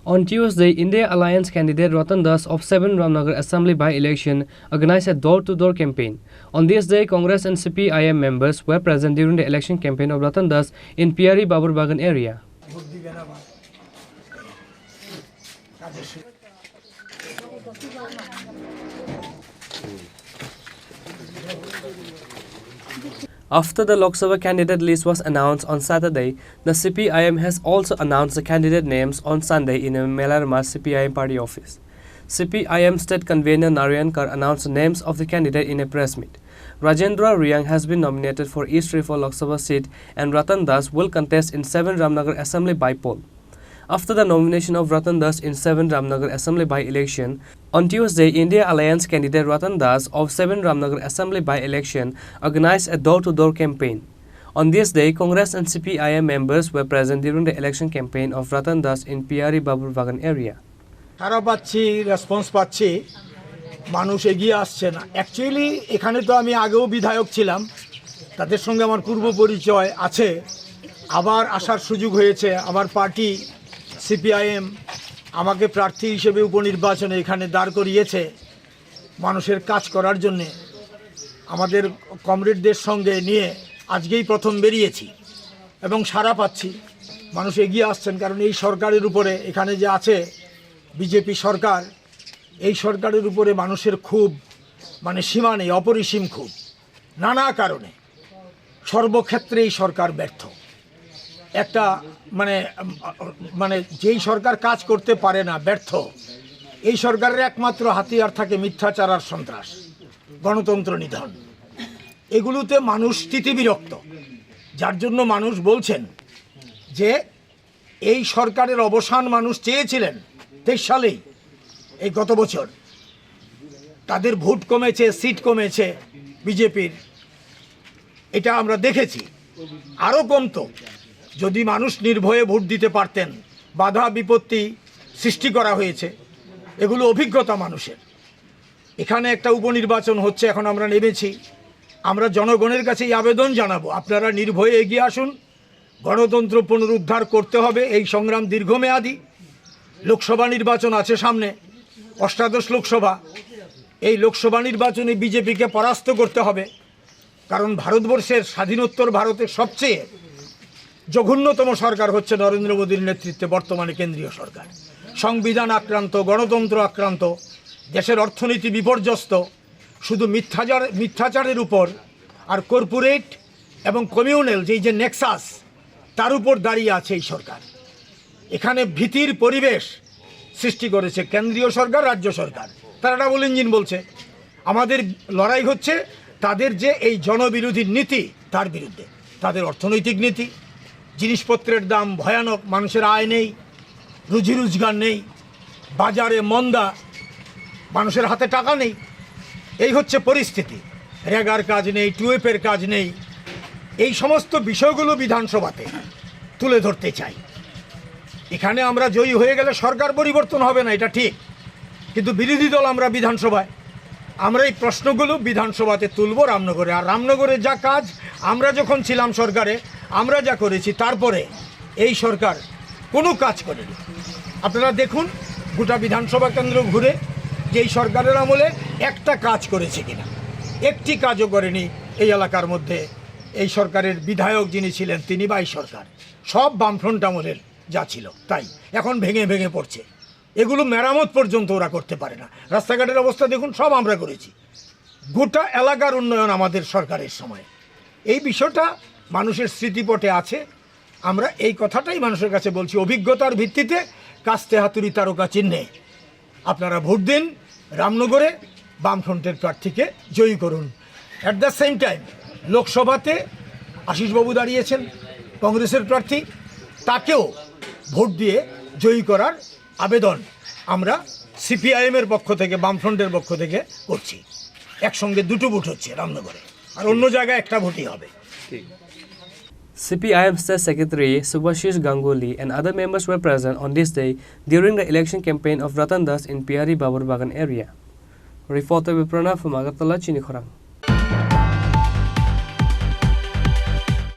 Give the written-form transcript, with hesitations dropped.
On Tuesday, India Alliance candidate Ratan of 7 Ramnagar Assembly by-election organized a door-to-door campaign. On this day, Congress and CPIM members were present during the election campaign of Ratan in Piari Baburbagan area. After the Lok Sabha candidate list was announced on Saturday, the CPIM has also announced the candidate names on Sunday in a Melarma CPIM party office. CPIM state convener Narayankar announced the names of the candidate in a press meet. Rajendra Riang has been nominated for East Tripura Lok Sabha seat and Ratan will contest in 7 Ramnagar Assembly by-poll. After the nomination of Ratan in 7 Ramnagar Assembly by-election, on Tuesday, India Alliance candidate Ratan of 7 Ramnagar Assembly by-election organized a door-to-door campaign. On this day, Congress and CPIM members were present during the election campaign of Ratan in Piari Baburbagan area. সারা পাচ্ছি response পাচ্ছি মানুষ এগিয়ে আসছে না actually এখানে তো আমি আগেও বিধায়ক ছিলাম তাদের সঙ্গে আমার পূর্ব পরিচয় আছে আবার আসার সুযোগ হয়েছে আমার পার্টি সিপিআইএম আমাকে প্রার্থী হিসেবে উপনির্বাচনে এখানে দাঁড় করিয়েছে মানুষের কাজ করার জন্য আমাদের কমরেডদের সঙ্গে নিয়ে আজকেই প্রথম বেরিয়েছি এবং সারা পাচ্ছি মানুষ এগিয়ে আসছেন কারণ এই সরকারের উপরে এখানে যে আছে বিজেপি সরকার এই সরকারের উপরে মানুষের খুব সীমা নেই অপরিসীম খুব নানা কারণে সর্বক্ষেত্রে এই সরকার ব্যর্থ একটা মানে যেই সরকার কাজ করতে পারে না ব্যর্থ এই সরকারের একমাত্র হাতিয়ার থাকে মিথ্যাচার আর সন্ত্রাস গণতন্ত্র নিধন এগুলোতে মানুষ স্থিতিবিরক্ত যার জন্য মানুষ বলছেন যে এই সরকারের অবসান মানুষ চেয়েছিলেন 23 সালেই এই গত বছর তাদের ভোট কমেছে সিট কমেছে বিজেপির এটা আমরা দেখেছি আরও কমতো যদি মানুষ নির্ভয়ে ভোট দিতে পারতেন বাধা বিপত্তি সৃষ্টি করা হয়েছে এগুলো অভিজ্ঞতা মানুষের এখানে একটা উপনির্বাচন হচ্ছে এখন আমরা নেমেছি আমরা জনগণের কাছে এই আবেদন জানাবো আপনারা নির্ভয়ে এগিয়ে আসুন গণতন্ত্র পুনরুদ্ধার করতে হবে এই সংগ্রাম দীর্ঘমেয়াদী লোকসভা নির্বাচন আছে সামনে 18 লোকসভা এই লোকসভা নির্বাচনে বিজেপিকে পরাস্ত করতে হবে কারণ ভারতবর্ষের স্বাধীনোত্তর ভারতের সবচেয়ে জঘন্যতম সরকার হচ্ছে নরেন্দ্র মোদীর নেতৃত্বে বর্তমানে কেন্দ্রীয় সরকার সংবিধান আক্রান্ত গণতন্ত্র আক্রান্ত দেশের অর্থনীতি বিপর্যস্ত শুধু মিথ্যাচারের উপর আর কর্পোরেট এবং কমিউনাল যে নেক্সাস তার উপর দাঁড়িয়ে আছে এই সরকার এখানে ভীতির পরিবেশ সৃষ্টি করেছে কেন্দ্রীয় সরকার রাজ্য সরকার তারা ডাবল ইঞ্জিন বলছে আমাদের লড়াই হচ্ছে তাদের যে এই জনবিরোধী নীতি তার বিরুদ্ধে তাদের অর্থনৈতিক নীতি জিনিসপত্রের দাম ভয়ানক মানুষের আয় নেই রুজি রোজগার নেই বাজারে মন্দা মানুষের হাতে টাকা নেই এই হচ্ছে পরিস্থিতি রেগার কাজ নেই টুয়েপের কাজ নেই এই সমস্ত বিষয়গুলো বিধানসভাতে তুলে ধরতে চাই এখানে আমরা জয়ী হয়ে গেলে সরকার পরিবর্তন হবে না এটা ঠিক কিন্তু বিরোধী দল আমরা বিধানসভায় আমরা এই প্রশ্নগুলো বিধানসভাতে তুলব রামনগরে আর রামনগরে যা কাজ আমরা যখন ছিলাম সরকারে আমরা যা করেছি তারপরে এই সরকার কোনো কাজ করেনি আপনারা দেখুন গোটা বিধানসভা কেন্দ্র ঘুরে যে এই সরকারের আমলে একটা কাজ করেছে কিনা একটি কাজও করেনি এই এলাকার মধ্যে এই সরকারের বিধায়ক যিনি ছিলেন তিনি বা এই সরকার সব বামফ্রন্ট আমলের যা ছিল তাই এখন ভেঙে ভেঙে পড়ছে এগুলো মেরামত পর্যন্ত ওরা করতে পারে না রাস্তাঘাটের অবস্থা দেখুন সব আমরা করেছি গোটা এলাকার উন্নয়ন আমাদের সরকারের সময় এই বিষয়টা মানুষের স্মৃতিপটে আছে আমরা এই কথাটাই মানুষের কাছে বলছি অভিজ্ঞতার ভিত্তিতে কাস্তে হাতুড়ি তারকা চিহ্নে আপনারা ভোট দিন রামনগরে বামফ্রন্টের প্রার্থীকে জয়ী করুন অ্যাট দ্য সেম টাইম লোকসভাতে আশিসবাবু দাঁড়িয়েছেন কংগ্রেসের প্রার্থী তাকেও ভোট দিয়ে জয়ী করার আবেদন আমরা সিপিআইএমের পক্ষ থেকে বামফ্রন্টের পক্ষ থেকে করছি একসঙ্গে দুটো ভোট হচ্ছে রামনগরে আর অন্য জায়গায় একটা ভোটই হবে CPIM State Secretary Subhashish Ganguly and other members were present on this day during the election campaign of Ratan in Piari Baburbagan area. Reporter with Pranav from Agartala, Chini Khorang.